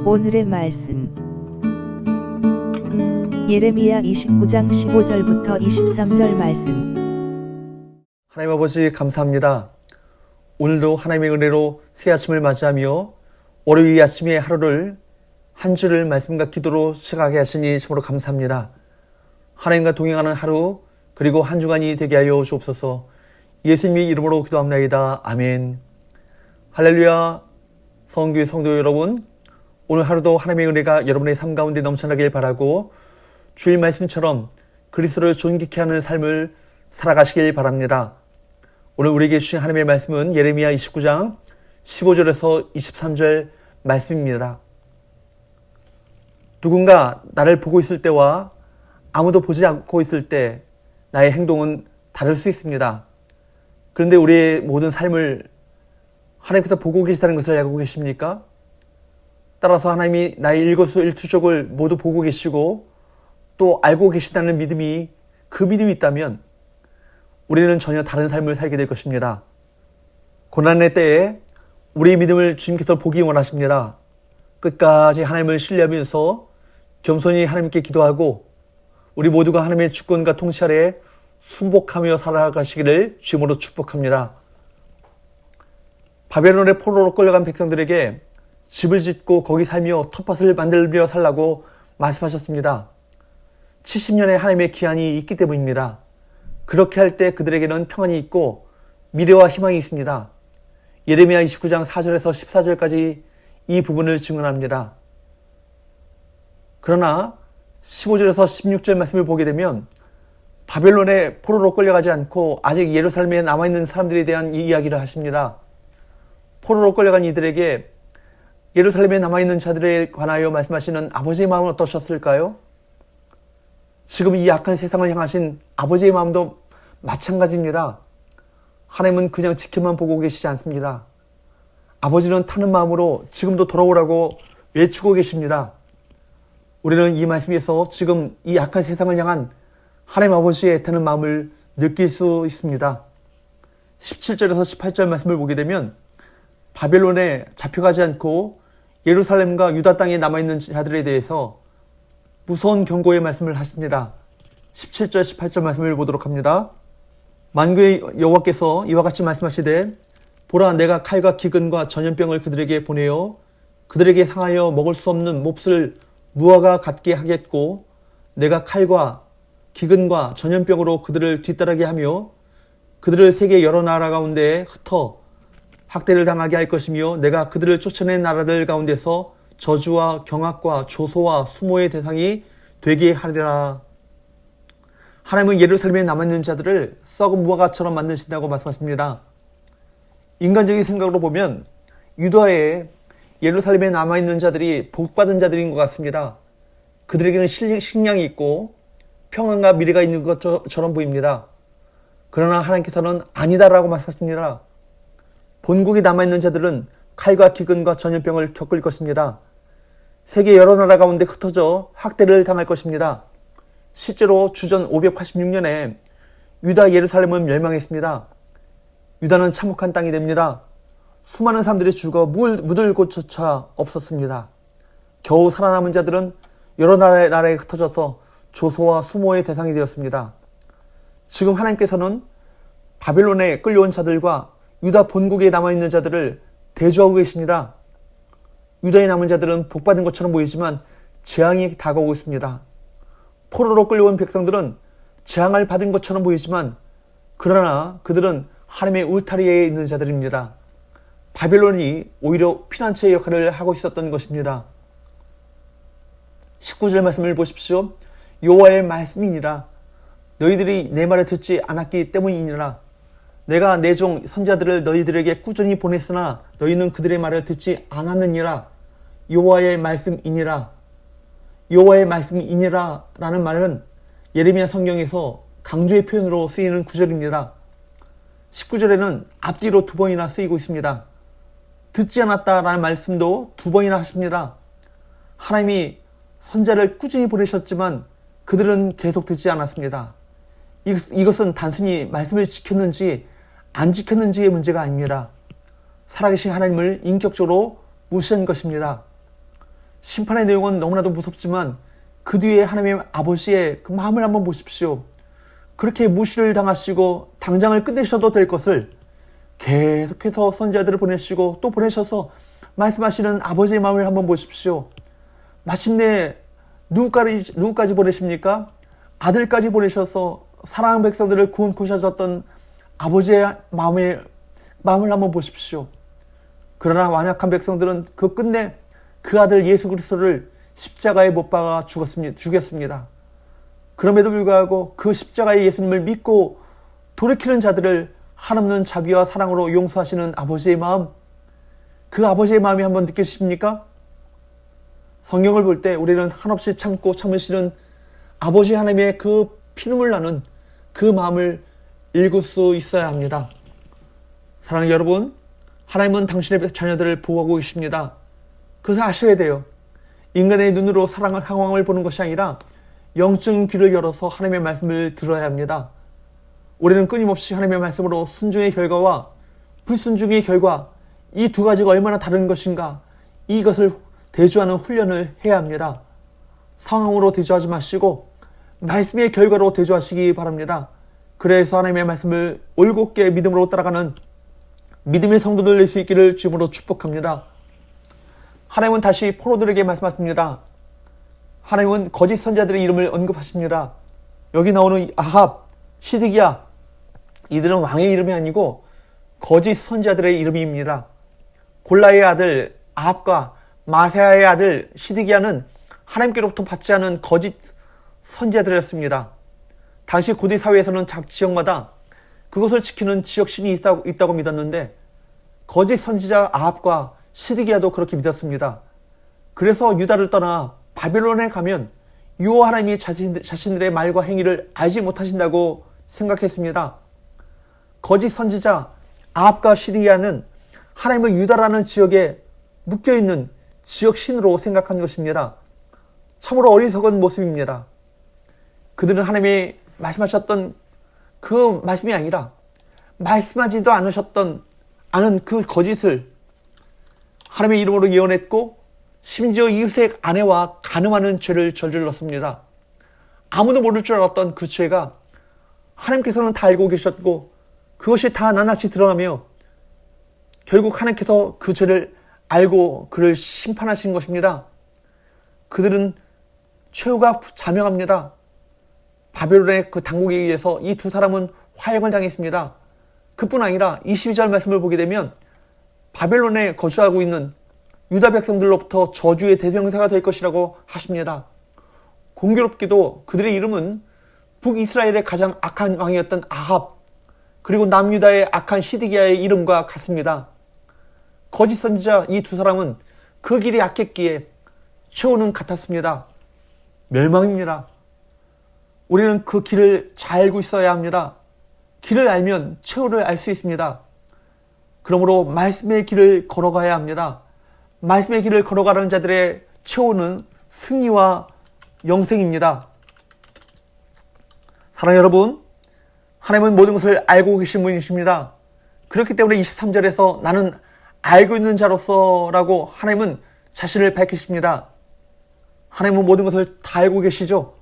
오늘의 말씀 예레미야 29장 15절부터 23절 말씀. 하나님 아버지 감사합니다. 오늘도 하나님의 은혜로 새 아침을 맞이하며 월요일 아침의 하루를 한 주를 말씀과 기도로 시작하게 하시니 참으로 감사합니다. 하나님과 동행하는 하루 그리고 한 주간이 되게 하여 주옵소서. 예수님의 이름으로 기도합나이다. 아멘. 할렐루야. 성교회 성도 여러분, 오늘 하루도 하나님의 은혜가 여러분의 삶 가운데 넘쳐나길 바라고 주일 말씀처럼 그리스도를 존귀케 하는 삶을 살아가시길 바랍니다. 오늘 우리에게 주신 하나님의 말씀은 예레미야 29장 15절에서 23절 말씀입니다. 누군가 나를 보고 있을 때와 아무도 보지 않고 있을 때 나의 행동은 다를 수 있습니다. 그런데 우리의 모든 삶을 하나님께서 보고 계시다는 것을 알고 계십니까? 따라서 하나님이 나의 일거수일투족을 모두 보고 계시고 또 알고 계신다는 믿음이 그 믿음이 있다면 우리는 전혀 다른 삶을 살게 될 것입니다. 고난의 때에 우리의 믿음을 주님께서 보기 원하십니다. 끝까지 하나님을 신뢰하면서 겸손히 하나님께 기도하고 우리 모두가 하나님의 주권과 통치 아래 순복하며 살아가시기를 주님으로 축복합니다. 바벨론의 포로로 끌려간 백성들에게 집을 짓고 거기 살며 텃밭을 만들며 살라고 말씀하셨습니다. 70년의 하나님의 기한이 있기 때문입니다. 그렇게 할 때 그들에게는 평안이 있고 미래와 희망이 있습니다. 예레미야 29장 4절에서 14절까지 이 부분을 증언합니다. 그러나 15절에서 16절 말씀을 보게 되면 바벨론의 포로로 끌려가지 않고 아직 예루살렘에 남아있는 사람들에 대한 이 이야기를 하십니다. 포로로 끌려간 이들에게 예루살렘에 남아있는 자들에 관하여 말씀하시는 아버지의 마음은 어떠셨을까요? 지금 이 악한 세상을 향하신 아버지의 마음도 마찬가지입니다. 하나님은 그냥 지켜만 보고 계시지 않습니다. 아버지는 타는 마음으로 지금도 돌아오라고 외치고 계십니다. 우리는 이 말씀에서 지금 이 악한 세상을 향한 하나님 아버지의 애타는 마음을 느낄 수 있습니다. 17절에서 18절 말씀을 보게 되면 바벨론에 잡혀가지 않고 예루살렘과 유다 땅에 남아있는 자들에 대해서 무서운 경고의 말씀을 하십니다. 17절 18절 말씀을 보도록 합니다. 만군의 여호와께서 이와 같이 말씀하시되 보라 내가 칼과 기근과 전염병을 그들에게 보내어 그들에게 상하여 먹을 수 없는 몹쓸 무화과 같게 하겠고 내가 칼과 기근과 전염병으로 그들을 뒤따르게 하며 그들을 세계 여러 나라 가운데 흩어 학대를 당하게 할 것이며 내가 그들을 쫓아낸 나라들 가운데서 저주와 경악과 조소와 수모의 대상이 되게 하리라. 하나님은 예루살렘에 남아있는 자들을 썩은 무화과처럼 만드신다고 말씀하십니다. 인간적인 생각으로 보면 유다에 예루살렘에 남아있는 자들이 복받은 자들인 것 같습니다. 그들에게는 식량이 있고 평안과 미래가 있는 것처럼 보입니다. 그러나 하나님께서는 아니다라고 말씀하십니다. 본국에 남아있는 자들은 칼과 기근과 전염병을 겪을 것입니다. 세계 여러 나라 가운데 흩어져 학대를 당할 것입니다. 실제로 주전 586년에 유다 예루살렘은 멸망했습니다. 유다는 참혹한 땅이 됩니다. 수많은 사람들이 죽어 묻을 곳조차 없었습니다. 겨우 살아남은 자들은 여러 나라에 흩어져서 조소와 수모의 대상이 되었습니다. 지금 하나님께서는 바벨론에 끌려온 자들과 유다 본국에 남아있는 자들을 대조하고 계십니다. 유다에 남은 자들은 복받은 것처럼 보이지만 재앙이 다가오고 있습니다. 포로로 끌려온 백성들은 재앙을 받은 것처럼 보이지만 그러나 그들은 하나님의 울타리에 있는 자들입니다. 바벨론이 오히려 피난처의 역할을 하고 있었던 것입니다. 19절 말씀을 보십시오. 여호와의 말씀이니라. 너희들이 내 말을 듣지 않았기 때문이니라. 내가 내 종 선지자들을 너희들에게 꾸준히 보냈으나 너희는 그들의 말을 듣지 않았느니라. 여호와의 말씀이니라. 여호와의 말씀이니라 라는 말은 예레미야 성경에서 강조의 표현으로 쓰이는 구절입니다. 19절에는 앞뒤로 2번이나 쓰이고 있습니다. 듣지 않았다라는 말씀도 2번이나 하십니다. 하나님이 선자를 꾸준히 보내셨지만 그들은 계속 듣지 않았습니다. 이것은 단순히 말씀을 지켰는지 안 지켰는지의 문제가 아닙니다. 살아계신 하나님을 인격적으로 무시한 것입니다. 심판의 내용은 너무나도 무섭지만 그 뒤에 하나님의 아버지의 그 마음을 한번 보십시오. 그렇게 무시를 당하시고 당장을 끝내셔도 될 것을 계속해서 선지자들을 보내시고 또 보내셔서 말씀하시는 아버지의 마음을 한번 보십시오. 마침내 누구까지 보내십니까? 아들까지 보내셔서 사랑하는 백성들을 구원코셔졌던 아버지의 마음을 한번 보십시오. 그러나 완악한 백성들은 그 끝내 그 아들 예수 그리스도를 십자가에 못 박아 죽였습니다. 그럼에도 불구하고 그 십자가의 예수님을 믿고 돌이키는 자들을 한없는 자비와 사랑으로 용서하시는 아버지의 마음, 그 아버지의 마음이 한번 느끼십니까? 성경을 볼 때 우리는 한없이 참고 참으시는 아버지 하나님의 그 피눈물 나는 그 마음을 읽을 수 있어야 합니다. 사랑하는 여러분, 하나님은 당신의 자녀들을 보호하고 계십니다. 그것을 아셔야 돼요. 인간의 눈으로 상황을 보는 것이 아니라 영적인 귀를 열어서 하나님의 말씀을 들어야 합니다. 우리는 끊임없이 하나님의 말씀으로 순종의 결과와 불순종의 결과, 이 두 가지가 얼마나 다른 것인가, 이것을 대조하는 훈련을 해야 합니다. 상황으로 대조하지 마시고 말씀의 결과로 대조하시기 바랍니다. 그래서 하나님의 말씀을 올곧게 믿음으로 따라가는 믿음의 성도들 될 수 있기를 주님으로 축복합니다. 하나님은 다시 포로들에게 말씀하십니다. 하나님은 거짓 선지자들의 이름을 언급하십니다. 여기 나오는 아합, 시드기야, 이들은 왕의 이름이 아니고 거짓 선지자들의 이름입니다. 골라의 아들 아합과 마세아의 아들 시드기야는 하나님께로부터 받지 않은 거짓 선지자들이었습니다. 당시 고대 사회에서는 각 지역마다 그것을 지키는 지역신이 있다고 믿었는데 거짓 선지자 아합과 시드기야도 그렇게 믿었습니다. 그래서 유다를 떠나 바벨론에 가면 여호와 하나님이 자신들의 말과 행위를 알지 못하신다고 생각했습니다. 거짓 선지자 아합과 시드기야는 하나님을 유다라는 지역에 묶여있는 지역신으로 생각한 것입니다. 참으로 어리석은 모습입니다. 그들은 하나님이 말씀하셨던 그 말씀이 아니라 말씀하지도 않은 그 거짓을 하나님의 이름으로 예언했고 심지어 이웃의 아내와 간음하는 죄를 저질렀습니다. 아무도 모를 줄 알았던 그 죄가 하나님께서는 다 알고 계셨고 그것이 다 낱낱이 드러나며 결국 하나님께서 그 죄를 알고 그를 심판하신 것입니다. 그들은 최후가 자명합니다. 바벨론의 그 당국에 의해서 이 두 사람은 화형을 당했습니다. 그뿐 아니라 22절 말씀을 보게 되면 바벨론에 거주하고 있는 유다 백성들로부터 저주의 대명사가 될 것이라고 하십니다. 공교롭게도 그들의 이름은 북이스라엘의 가장 악한 왕이었던 아합, 그리고 남유다의 악한 시드기야의 이름과 같습니다. 거짓 선지자 이 두 사람은 그 길이 악했기에 최후는 같았습니다. 멸망입니다. 우리는 그 길을 잘 알고 있어야 합니다. 길을 알면 최후를 알 수 있습니다. 그러므로 말씀의 길을 걸어가야 합니다. 말씀의 길을 걸어가는 자들의 최후는 승리와 영생입니다. 사랑하는 여러분, 하나님은 모든 것을 알고 계신 분이십니다. 그렇기 때문에 23절에서 나는 알고 있는 자로서라고 하나님은 자신을 밝히십니다. 하나님은 모든 것을 다 알고 계시죠.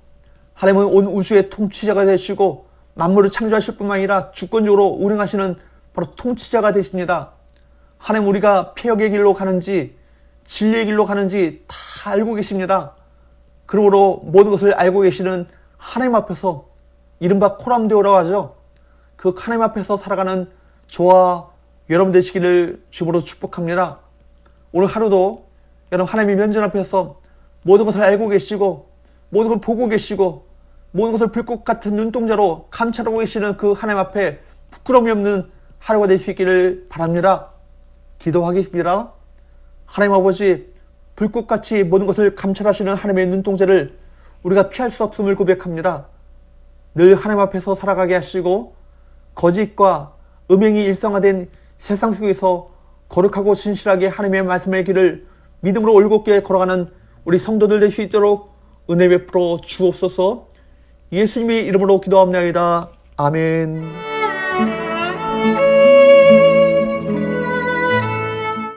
하나님은 온 우주의 통치자가 되시고 만물을 창조하실 뿐만 아니라 주권적으로 운행하시는 바로 통치자가 되십니다. 하나님 우리가 폐역의 길로 가는지 진리의 길로 가는지 다 알고 계십니다. 그러므로 모든 것을 알고 계시는 하나님 앞에서 이른바 코람데오라고 하죠. 그 하나님 앞에서 살아가는 저와 여러분 되시기를 주님으로 축복합니다. 오늘 하루도 여러분 하나님의 면전 앞에서 모든 것을 알고 계시고 모든 걸 보고 계시고 모든 것을 불꽃 같은 눈동자로 감찰하고 계시는 그 하나님 앞에 부끄러움이 없는 하루가 될 수 있기를 바랍니다. 기도하겠습니다. 하나님 아버지, 불꽃같이 모든 것을 감찰하시는 하나님의 눈동자를 우리가 피할 수 없음을 고백합니다. 늘 하나님 앞에서 살아가게 하시고 거짓과 음행이 일상화된 세상 속에서 거룩하고 진실하게 하나님의 말씀의 길을 믿음으로 올곧게 걸어가는 우리 성도들 될 수 있도록 은혜 베풀어 주옵소서. 예수님의 이름으로 기도합니다. 아멘.